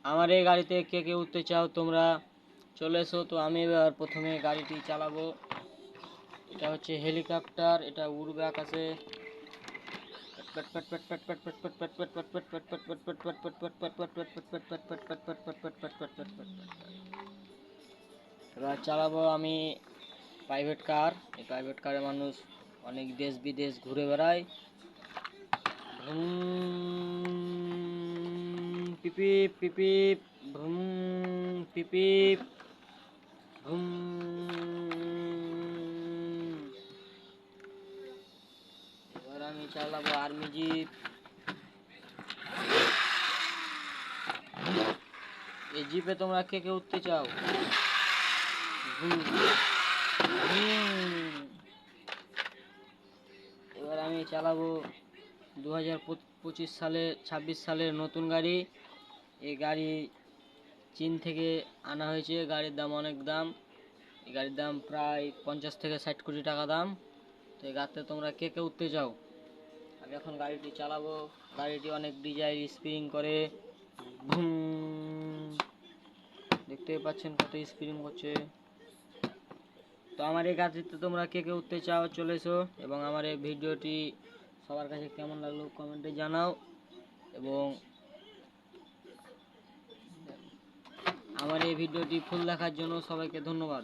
আমার এই গাড়িতে কে কে উঠতে চাও তোমরা চলে এসো। তো আমি এবার প্রথমে গাড়িটি চালাবো। এটা হচ্ছে হেলিকপ্টার, এটা উড়বে আকাশে। এবার চালাবো আমি প্রাইভেট কার। এই প্রাইভেট কারে মানুষ অনেক দেশ বিদেশ ঘুরে বেড়ায়। পিপিপ পিপিপ, ভুম পিপিপ, ভুম। এবার আমি চালাবো আর্মি জিপ। এই জিপে তোমরা কে কে উঠতে চাও? এবার আমি চালাবো 2025 সালের নতুন গাড়ি। এই গাড়ি চীন থেকে আনা হয়েছে। গাড়ির দাম অনেক দাম। এই গাড়ির দাম প্রায় 50 থেকে 60 কোটি টাকা দাম। তো এই গাড়িতে তোমরা কে কে উঠতে চাও? আমি এখন গাড়িটি চালাবো। গাড়িটি অনেক ডিজাইন স্প্রিং করে। দেখতে পাচ্ছেন কত স্প্রিং করছে। তো আমার এই গাড়িতে তোমরা কে কে উঠতে চাও চলে এসো। এবং আমার এই ভিডিওটি সবার কাছে কেমন লাগলো কমেন্টে জানাও। এবং আমার এই ভিডিওটি ফুল দেখার জন্য সবাইকে ধন্যবাদ।